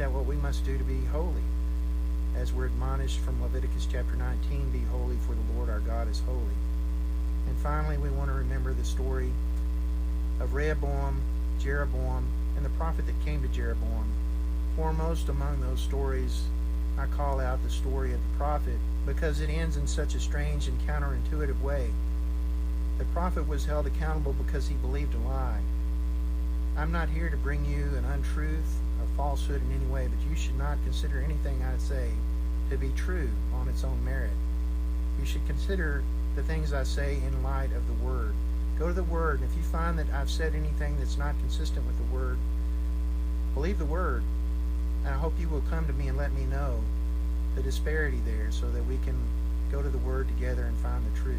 out what we must do to be holy. As we're admonished from Leviticus chapter 19, be holy for the Lord our God is holy. And finally, we want to remember the story of Rehoboam, Jeroboam, and the prophet that came to Jeroboam. Foremost among those stories, I call out the story of the prophet because it ends in such a strange and counterintuitive way. The prophet was held accountable because he believed a lie. I'm not here to bring you an untruth or falsehood in any way, but you should not consider anything I say to be true on its own merit. You should consider the things I say in light of the Word. Go to the Word, and if you find that I've said anything that's not consistent with the Word, believe the Word. And I hope you will come to me and let me know the disparity there so that we can go to the Word together and find the truth.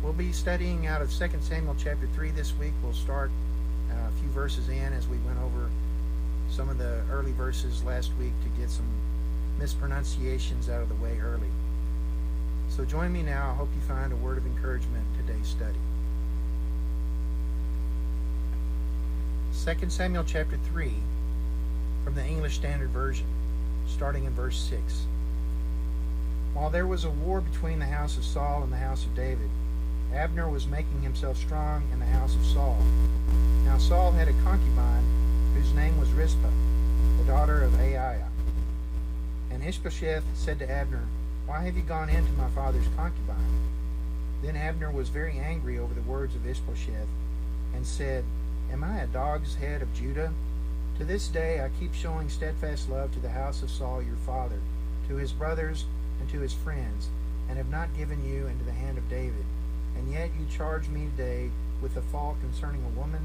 We'll be studying out of 2 Samuel chapter 3 this week. We'll start a few verses in as we went over some of the early verses last week to get some mispronunciations out of the way early. So join me now. I hope you find a word of encouragement in today's study. 2 Samuel chapter 3 from the English Standard Version, starting in verse 6. While there was a war between the house of Saul and the house of David, Abner was making himself strong in the house of Saul. Now Saul had a concubine whose name was Rizpah, the daughter of Aiah. And Ishbosheth said to Abner, "Why have you gone into my father's concubine?" Then Abner was very angry over the words of Ishbosheth, and said, "Am I a dog's head of Judah? To this day I keep showing steadfast love to the house of Saul your father, to his brothers and to his friends, and have not given you into the hand of David. And yet you charge me today with a fault concerning a woman?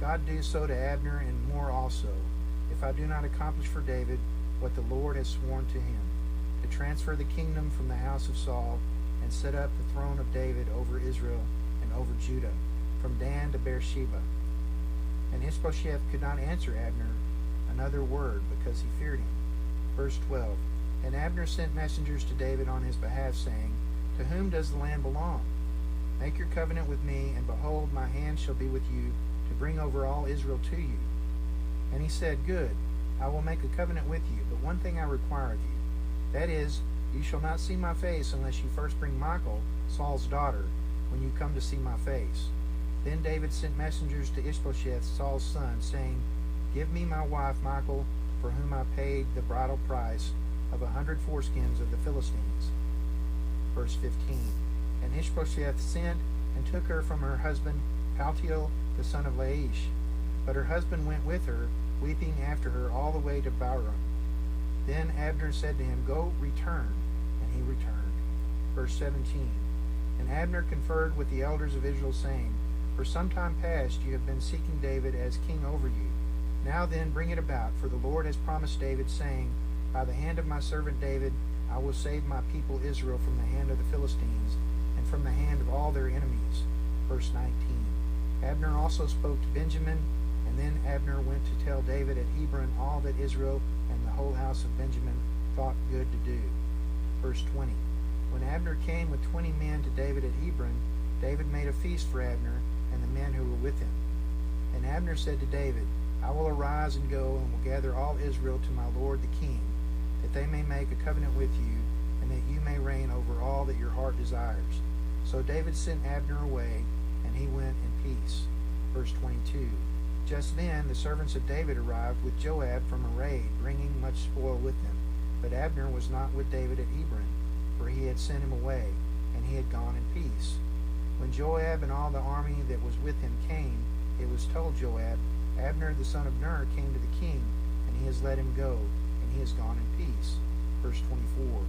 God do so to Abner and more also, if I do not accomplish for David what the Lord has sworn to him, to transfer the kingdom from the house of Saul and set up the throne of David over Israel and over Judah, from Dan to Beersheba." And Ishbosheth could not answer Abner another word because he feared him. Verse 12. And Abner sent messengers to David on his behalf, saying, "To whom does the land belong? Make your covenant with me, and behold, my hand shall be with you to bring over all Israel to you." And he said, "Good, I will make a covenant with you, but one thing I require of you, that is, you shall not see my face unless you first bring Michal, Saul's daughter, when you come to see my face." Then David sent messengers to Ishbosheth, Saul's son, saying, "Give me my wife Michal, for whom I paid the bridal price of 100 foreskins of the Philistines." Verse 15. And Ishbosheth sent and took her from her husband Paltiel, the son of Laish. But her husband went with her, weeping after her all the way to Bahurim. Then Abner said to him, "Go, return." And he returned. Verse 17. And Abner conferred with the elders of Israel, saying, "For some time past you have been seeking David as king over you. Now then bring it about, for the Lord has promised David, saying, By the hand of my servant David I will save my people Israel from the hand of the Philistines, and from the hand of all their enemies." Verse 19. Abner also spoke to Benjamin, and then Abner went to tell David at Hebron all that Israel and the whole house of Benjamin thought good to do. Verse 20. When Abner came with 20 men to David at Hebron, David made a feast for Abner and the men who were with him. And Abner said to David, "I will arise and go, and will gather all Israel to my lord the king, that they may make a covenant with you, and that you may reign over all that your heart desires." So David sent Abner away, and he went in peace. Verse 22. Just then the servants of David arrived with Joab from a raid, bringing much spoil with them. But Abner was not with David at Hebron, for he had sent him away, and he had gone in peace. When Joab and all the army that was with him came, it was told Joab, "Abner the son of Ner came to the king, and he has let him go, and he has gone in peace." Verse 24.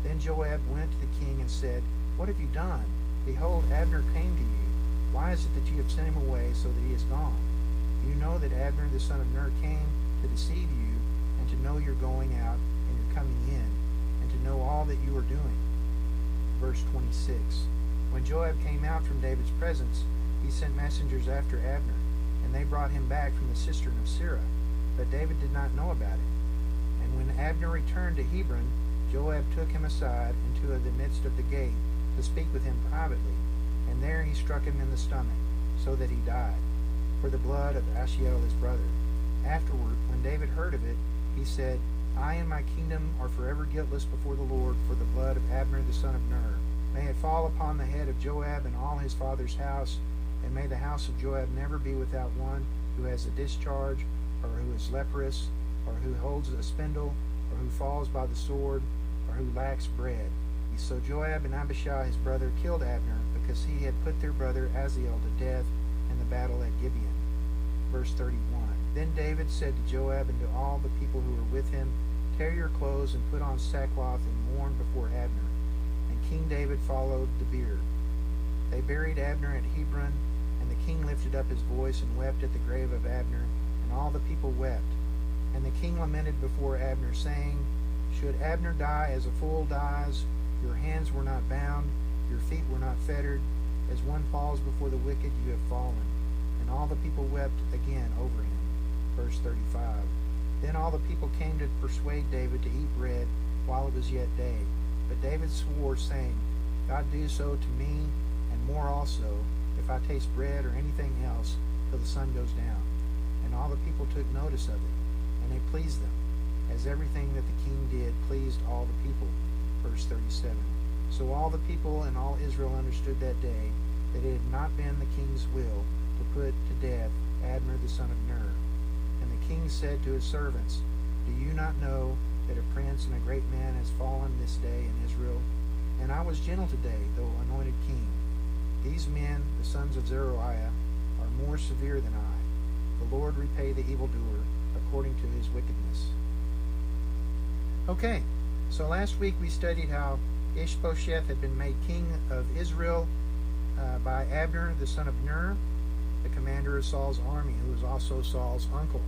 Then Joab went to the king and said, "What have you done? Behold, Abner came to you. Why is it that you have sent him away so that he is gone? You know that Abner the son of Ner came to deceive you, and to know your going out and your coming in, and to know all that you are doing." Verse 26. When Joab came out from David's presence, he sent messengers after Abner, and they brought him back from the cistern of Sirah. But David did not know about it. And when Abner returned to Hebron, Joab took him aside into the midst of the gate to speak with him privately, and there he struck him in the stomach, so that he died, for the blood of Ashiel his brother. Afterward, when when David heard of it, he said, I and my kingdom are forever guiltless before the Lord for the blood of Abner the son of Ner. May it fall upon the head of Joab and all his father's house, and may the house of Joab never be without one who has a discharge, or who is leprous, or who holds a spindle, or who falls by the sword, or who lacks bread. So Joab and Abishai his brother killed Abner, because he had put their brother Asahel to death in the battle at Gibeon. Verse 31. Then David said to Joab and to all the people who were with him, Tear your clothes and put on sackcloth and mourn before Abner. And King David followed the bier. They buried Abner at Hebron, and the king lifted up his voice and wept at the grave of Abner, and all the people wept. And the king lamented before Abner, saying, Should Abner die as a fool dies? Your hands were not bound, your feet were not fettered. As one falls before the wicked, you have fallen. And all the people wept again over him. Verse 35. Then all the people came to persuade David to eat bread while it was yet day. But David swore, saying, God do so to me, and more also, if I taste bread or anything else, till the sun goes down. And all the people took notice of it, and it pleased them, as everything that the king did pleased all the people. Verse 37. So all the people and all Israel understood that day that it had not been the king's will to put to death Abner the son of Ner. And the king said to his servants, Do you not know that a prince and a great man has fallen this day in Israel? And I was gentle today, though anointed king. These men, the sons of Zeruiah, are more severe than I. The Lord repay the evildoer according to his wickedness. Okay, so last week we studied how Ishbosheth had been made king of Israel by Abner the son of Ner, the commander of Saul's army, who was also Saul's uncle.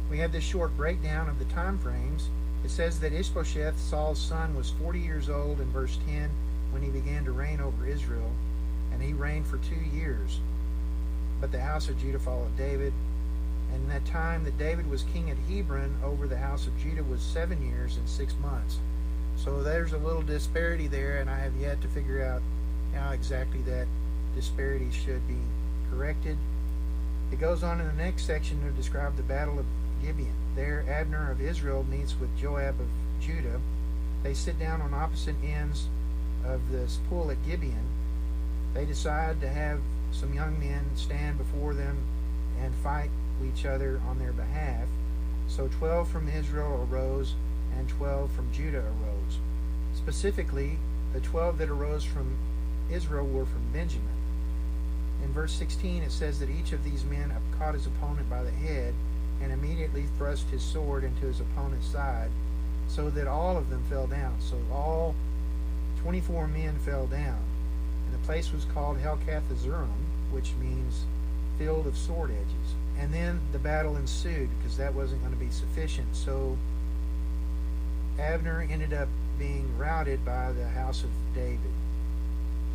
We have this short breakdown of the time frames. It says that Ishbosheth, Saul's son, was 40 years old in verse 10 when he began to reign over Israel, and he reigned for 2 years. But the house of Judah followed David, and in that time that David was king at Hebron over the house of Judah was 7 years and 6 months. So there's a little disparity there, and I have yet to figure out how exactly that disparity should be corrected. It goes on in the next section to describe the battle of Gibeon. There, Abner of Israel meets with Joab of Judah. They sit down on opposite ends of this pool at Gibeon. They decide to have some young men stand before them and fight each other on their behalf. So 12 from Israel arose, and 12 from Judah arose. Specifically, the 12 that arose from Israel were from Benjamin. In verse 16, it says that each of these men caught his opponent by the head and immediately thrust his sword into his opponent's side, so that all of them fell down. So all 24 men fell down. And the place was called Helkath-Azurim, which means field of sword edges. And then the battle ensued, because that wasn't going to be sufficient. So Abner ended up being routed by the house of David.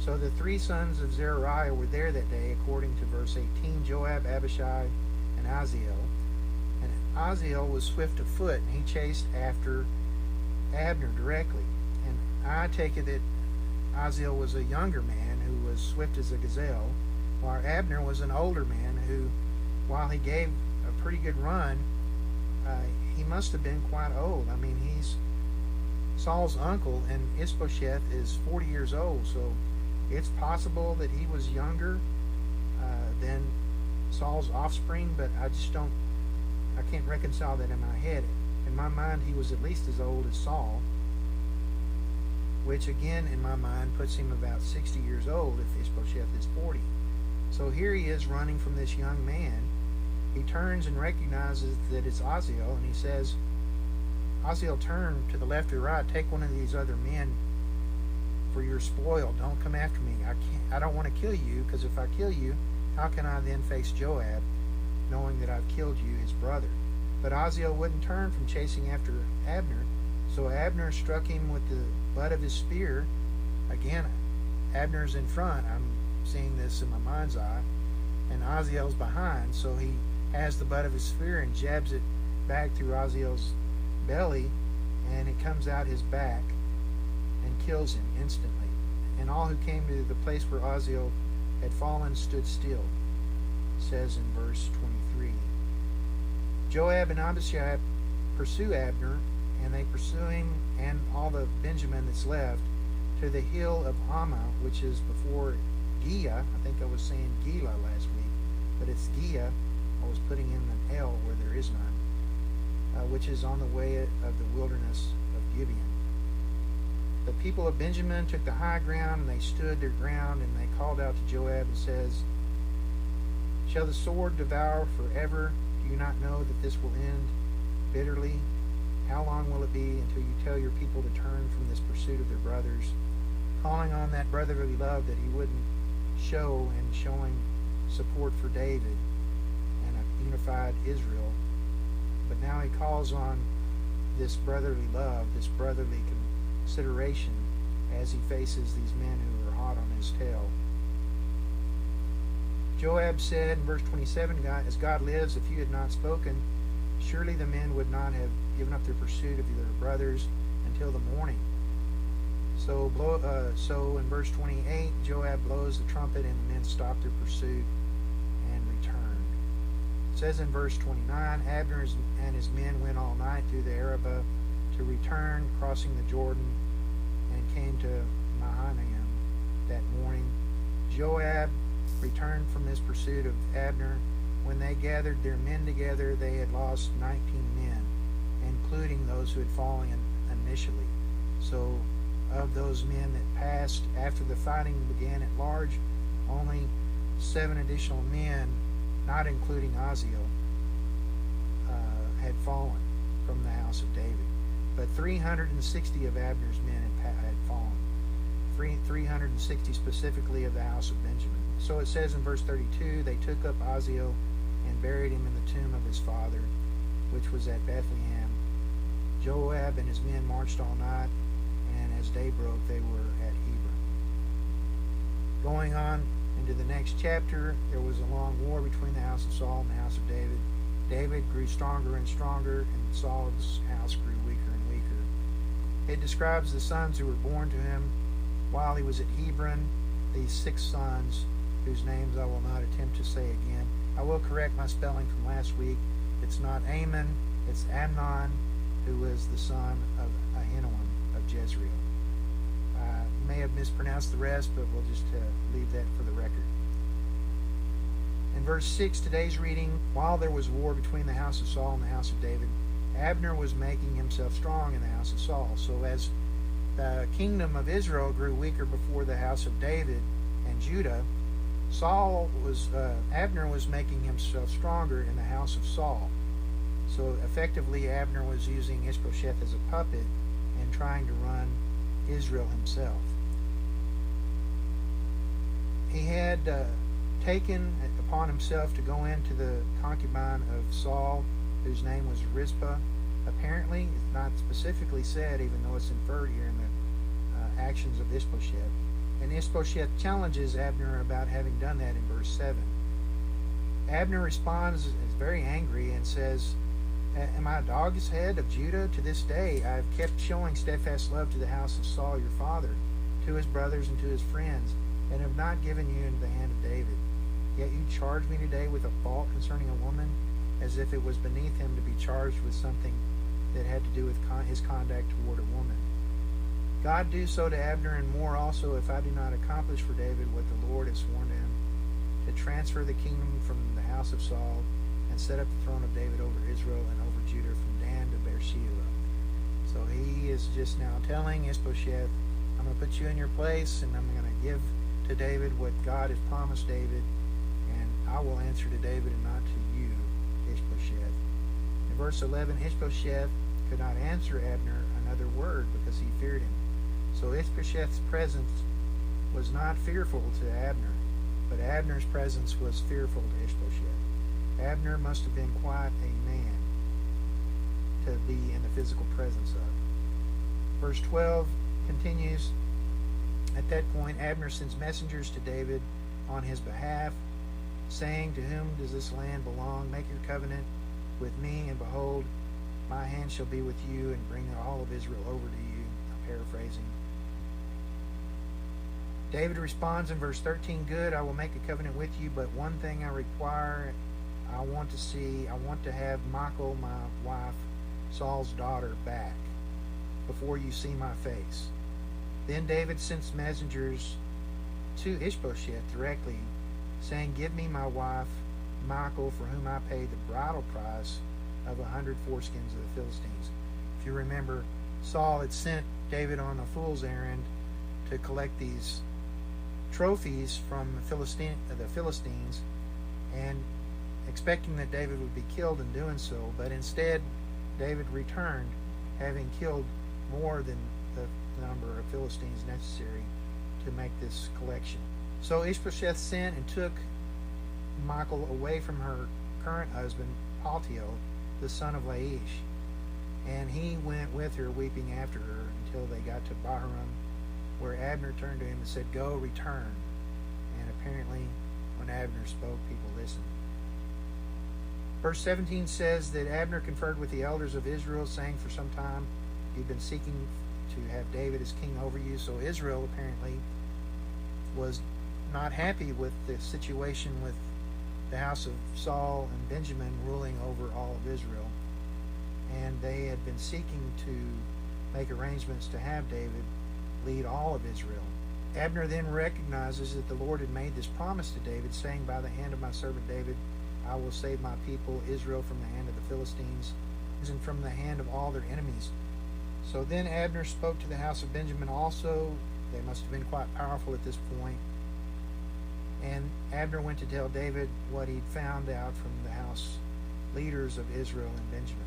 So the 3 sons of Zeruiah were there that day, according to verse 18, Joab, Abishai, and Asahel. And Asahel was swift of foot, and he chased after Abner directly. And I take it that Asahel was a younger man who was swift as a gazelle, while Abner was an older man who, while he gave a pretty good run, he must have been quite old. I mean, he's Saul's uncle, and Ishbosheth is 40 years old, so it's possible that he was younger than Saul's offspring, but I can't reconcile that in my head. In my mind, he was at least as old as Saul, which again, in my mind, puts him about 60 years old if Ishbosheth is 40. So here he is running from this young man. He turns and recognizes that it's Asahel, and he says, Asahel, turn to the left or right, take one of these other men for your spoil. Don't come after me. I don't want to kill you, because if I kill you, how can I then face Joab, knowing that I've killed you, his brother? But Asahel wouldn't turn from chasing after Abner, so Abner struck him with the butt of his spear. Again, Abner's in front. I'm seeing this in my mind's eye, and Asahel's behind, so he has the butt of his spear and jabs it back through Asahel's belly, and it comes out his back and kills him instantly. And all who came to the place where Asahel had fallen stood still, it says in verse 23. Joab and Abishai pursue Abner, and they pursue him and all the Benjamin that's left to the hill of Ammah, which is before Giah. I think I was saying Gila last week, but it's Giah. I was putting in an L where there is none, which is on the way of the wilderness of Gibeon. The people of Benjamin took the high ground, and they stood their ground, and they called out to Joab and says, "Shall the sword devour forever? Do you not know that this will end bitterly? How long will it be until you tell your people to turn from this pursuit of their brothers?" Calling on that brotherly love that he wouldn't show, and showing support for David and a unified Israel. But now he calls on this brotherly love, this brotherly consideration, as he faces these men who are hot on his tail. Joab said in verse 27, "As God lives, if you had not spoken, surely the men would not have given up their pursuit of their brothers until the morning." So in verse 28, Joab blows the trumpet, and the men stopped their pursuit and returned. It says in verse 29, Abner and his men went all night through the Arabah to return, crossing the Jordan, and came to Mahanaim that morning. Joab returned from his pursuit of Abner. When they gathered their men together, they had lost 19 men, including those who had fallen initially. So of those men that passed after the fighting began at large, only 7 additional men, not including Aziel, had fallen from the house of David. But 360 of Abner's men had fallen. 360 specifically of the house of Benjamin. So it says in verse 32, they took up Aziel and buried him in the tomb of his father, which was at Bethlehem. Joab and his men marched all night, and as day broke, they were at Hebron. Going on into the next chapter, there was a long war between the house of Saul and the house of David. David grew stronger and stronger, and Saul's house grew weaker and weaker. It describes the sons who were born to him while he was at Hebron, these 6 sons, whose names I will not attempt to say again. I will correct my spelling from last week. It's not Ammon, it's Amnon, who was the son of Ahinoam of Jezreel. I may have mispronounced the rest, but we'll just leave that for the record. In verse 6, today's reading, while there was war between the house of Saul and the house of David, Abner was making himself strong in the house of Saul. So as the kingdom of Israel grew weaker before the house of David and Judah, Abner was making himself stronger in the house of Saul. So effectively, Abner was using Ishbosheth as a puppet and trying to run Israel himself. He had taken upon himself to go into the concubine of Saul, whose name was Rizpah. Apparently, it's not specifically said, even though it's inferred here in the actions of Ishbosheth. And Ishbosheth challenges Abner about having done that in verse 7. Abner responds, is very angry, and says, "Am I a dog's head of Judah? To this day I have kept showing steadfast love to the house of Saul your father, to his brothers and to his friends, and have not given you into the hand of David. Yet you charge me today with a fault concerning a woman, as if it was beneath him to be charged with something that had to do with his conduct toward a woman. God do so to Abner and more also, if I do not accomplish for David what the Lord has sworn to him, to transfer the kingdom from the house of Saul and set up the throne of David over Israel and over Judah from Dan to Beersheba." So he is just now telling Ishbosheth, I'm going to put you in your place, and I'm going to give to David what God has promised David, and I will answer to David and not to you, Ishbosheth. In verse 11, Ishbosheth could not answer Abner another word because he feared him. So Ishbosheth's presence was not fearful to Abner, but Abner's presence was fearful to Ishbosheth. Abner must have been quite a man to be in the physical presence of. Verse 12 continues, at that point Abner sends messengers to David on his behalf, saying, "To whom does this land belong? Make your covenant with me, and behold, my hand shall be with you, and bring all of Israel over to you." I'm paraphrasing. David responds in verse 13, "Good, I will make a covenant with you, but one thing I require, I want to have Michal, my wife, Saul's daughter, back before you see my face." Then David sent messengers to Ishbosheth directly, saying, "Give me my wife Michal, for whom I paid the bridal price of 100 foreskins of the Philistines." If you remember, Saul had sent David on a fool's errand to collect these trophies from the Philistines, and expecting that David would be killed in doing so, but instead David returned, having killed more than the number of Philistines necessary to make this collection. So Ishbosheth sent and took Michal away from her current husband, Paltiel, the son of Laish, and he went with her, weeping after her, until they got to Bahurim, where Abner turned to him and said, "Go, return." And apparently, when Abner spoke, people listened. Verse 17 says that Abner conferred with the elders of Israel, saying, "For some time you've been seeking to have David as king over you." So Israel apparently was not happy with the situation with the house of Saul and Benjamin ruling over all of Israel. And they had been seeking to make arrangements to have David lead all of Israel. Abner then recognizes that the Lord had made this promise to David, saying, "By the hand of my servant David, I will save my people Israel from the hand of the Philistines and from the hand of all their enemies." So then Abner spoke to the house of Benjamin also. They must have been quite powerful at this point. And Abner went to tell David what he'd found out from the house leaders of Israel and Benjamin.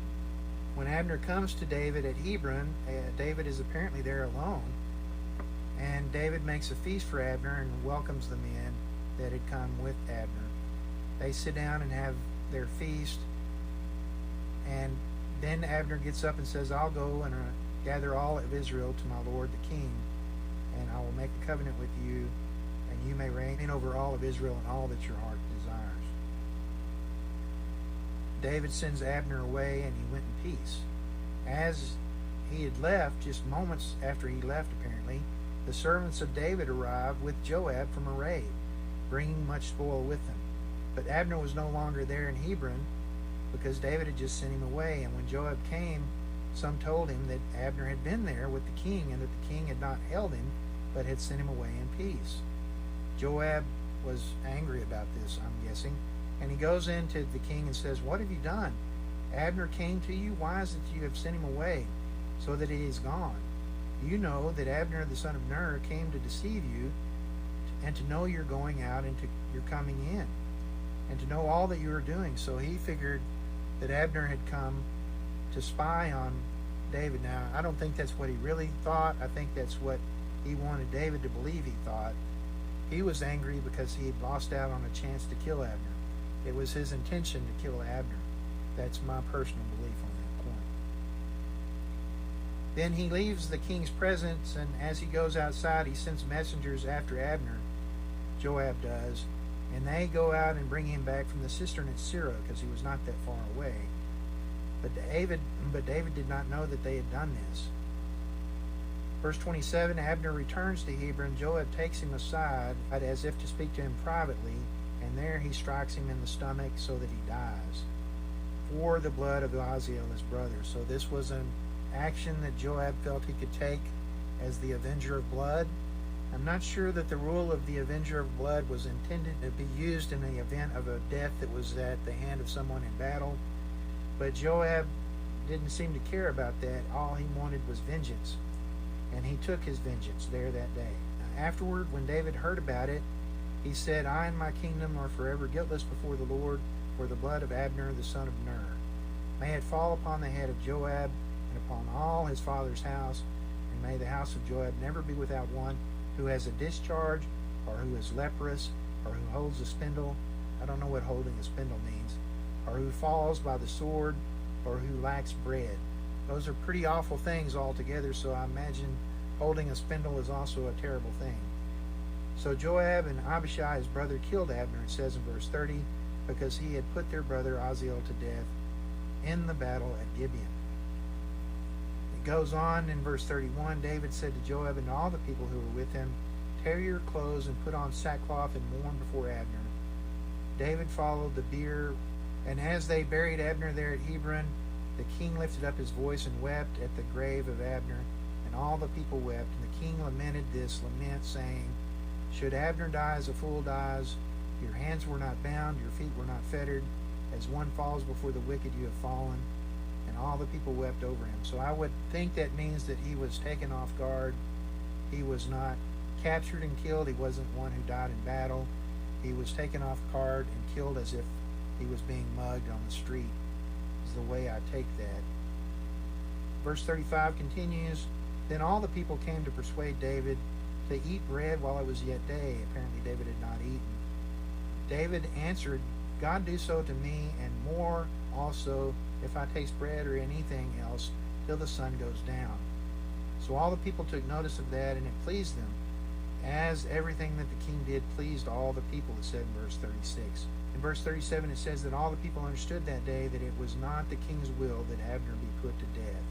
When Abner comes to David at Hebron, David is apparently there alone. And David makes a feast for Abner and welcomes the men that had come with Abner. They sit down and have their feast. And then Abner gets up and says, "I'll go and gather all of Israel to my lord the king, and I will make a covenant with you, and you may reign over all of Israel and all that your heart desires." David sends Abner away, and he went in peace. As he had left, just moments after he left apparently, the servants of David arrived with Joab from a raid, bringing much spoil with them. But Abner was no longer there in Hebron, because David had just sent him away. And when Joab came, some told him that Abner had been there with the king, and that the king had not held him, but had sent him away in peace. Joab was angry about this, I'm guessing, and he goes into the king and says, "What have you done? Abner came to you. Why is it you have sent him away, so that he is gone? You know that Abner the son of Ner came to deceive you, and to know you're going out and you're coming in, and to know all that you are doing." So he figured that Abner had come to spy on David. Now, I don't think that's what he really thought. I think that's what he wanted David to believe he thought. He was angry because he had lost out on a chance to kill Abner. It was his intention to kill Abner. That's my personal belief on that point. Then he leaves the king's presence, and as he goes outside, he sends messengers after Abner. Joab does, and they go out and bring him back from the cistern at Sirah, because he was not that far away. But David did not know that they had done this. Verse 27, Abner returns to Hebron. Joab takes him aside as if to speak to him privately, and there he strikes him in the stomach so that he dies, for the blood of Ahaziel his brother. So this was an action that Joab felt he could take as the avenger of blood. I'm not sure that the rule of the avenger of blood was intended to be used in the event of a death that was at the hand of someone in battle, but Joab didn't seem to care about that. All he wanted was vengeance, and he took his vengeance there that day. Afterward, when David heard about it, he said, "I and my kingdom are forever guiltless before the Lord for the blood of Abner the son of Ner. May it fall upon the head of Joab and upon all his father's house, and may the house of Joab never be without one who has a discharge, or who is leprous, or who holds a spindle." I don't know what holding a spindle means. "Or who falls by the sword, or who lacks bread." Those are pretty awful things altogether, so I imagine holding a spindle is also a terrible thing. So Joab and Abishai, his brother, killed Abner, it says in verse 30, because he had put their brother Ahaziel to death in the battle at Gibeon. It goes on in verse 31, David said to Joab and all the people who were with him, "Tear your clothes and put on sackcloth and mourn before Abner." David followed the bier, and as they buried Abner there at Hebron, The king lifted up his voice and wept at the grave of Abner, and all the people wept. And the king lamented this lament, saying, Should Abner die as a fool dies? Your hands were not bound, your feet were not fettered. As one falls before the wicked, you have fallen. And all the people wept over him. So I would think that means that he was taken off guard. He was not captured and killed. He wasn't one who died in battle. He was taken off guard and killed as if he was being mugged on the street, is the way I take that. Verse 35 continues, Then all the people came to persuade David to eat bread while it was yet day. Apparently David had not eaten. David answered, God do so to me, and more also, if I taste bread or anything else, till the sun goes down. So all the people took notice of that, and it pleased them, as everything that the king did pleased all the people, it said in verse 36. In verse 37 it says that all the people understood that day that it was not the king's will that Abner be put to death.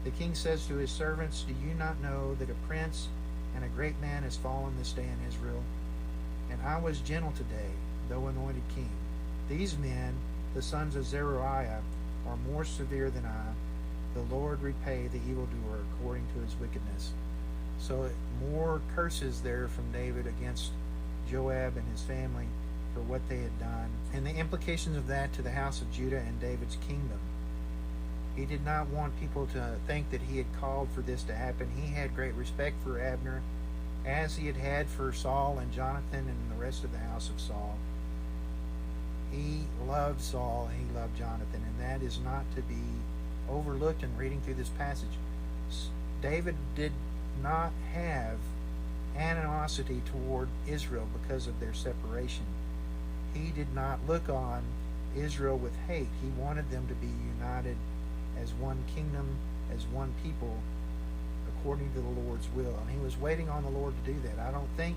The king says to his servants, Do you not know that a prince and a great man has fallen this day in Israel? And I was gentle today, though anointed king. These men, the sons of Zeruiah, are more severe than I. The Lord repay the evildoer according to his wickedness. So more curses there from David against Joab and his family for what they had done, and the implications of that to the house of Judah and David's kingdom. He did not want people to think that he had called for this to happen. He had great respect for Abner, as he had had for Saul and Jonathan and the rest of the house of Saul. He loved Saul, he loved Jonathan, and that is not to be overlooked in reading through this passage. David did not have animosity toward Israel because of their separation. He did not look on Israel with hate. He wanted them to be united as one kingdom, as one people, according to the Lord's will. And he was waiting on the Lord to do that. I don't think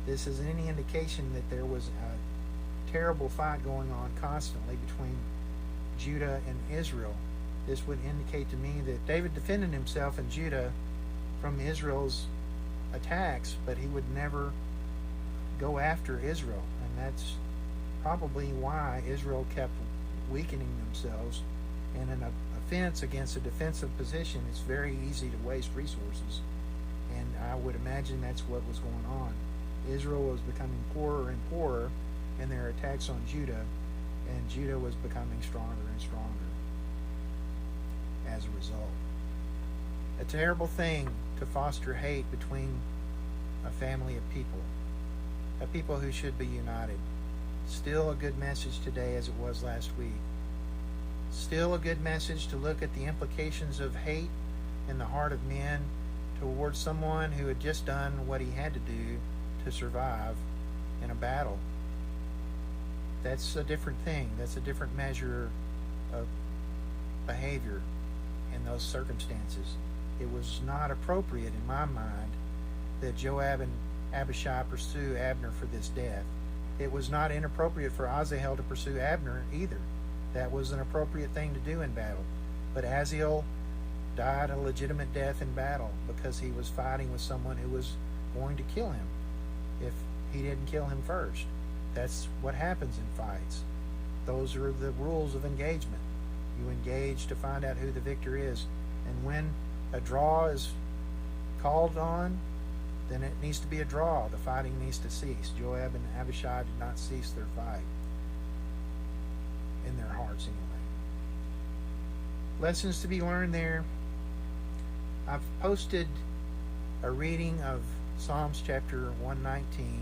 this is any indication that there was a terrible fight going on constantly between Judah and Israel. This would indicate to me that David defended himself in Judah from Israel's attacks, but he would never go after Israel. And that's probably why Israel kept weakening themselves. And in an offense against a defensive position, it's very easy to waste resources. And I would imagine that's what was going on. Israel was becoming poorer and poorer in their attacks on Judah, and Judah was becoming stronger and stronger as a result. A terrible thing to foster hate between a family of people, a people who should be united. Still a good message today as it was last week. Still a good message to look at the implications of hate in the heart of men towards someone who had just done what he had to do to survive in a battle. That's a different thing. That's a different measure of behavior in those circumstances. It was not appropriate in my mind that Joab and Abishai pursue Abner for this death. It was not inappropriate for Asahel to pursue Abner either. That was an appropriate thing to do in battle. But Asahel died a legitimate death in battle because he was fighting with someone who was going to kill him if he didn't kill him first. That's what happens in fights. Those are the rules of engagement. You engage to find out who the victor is. And when a draw is called on, then it needs to be a draw. The fighting needs to cease. Joab and Abishai did not cease their fight. In their hearts anyway. Lessons to be learned there. I've posted a reading of Psalms chapter 119.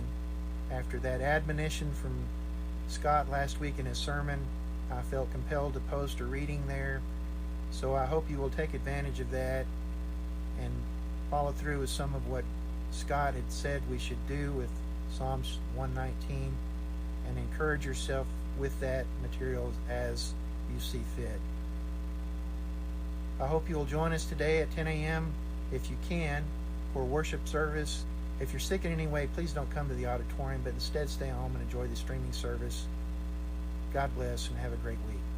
After that admonition from Scott last week in his sermon, I felt compelled to post a reading there. So I hope you will take advantage of that and follow through with some of what Scott had said we should do with Psalms 119 and encourage yourself with that material as you see fit. I hope you will join us today at 10 a.m. if you can for worship service. If you're sick in any way, please don't come to the auditorium, but instead stay home and enjoy the streaming service. God bless and have a great week.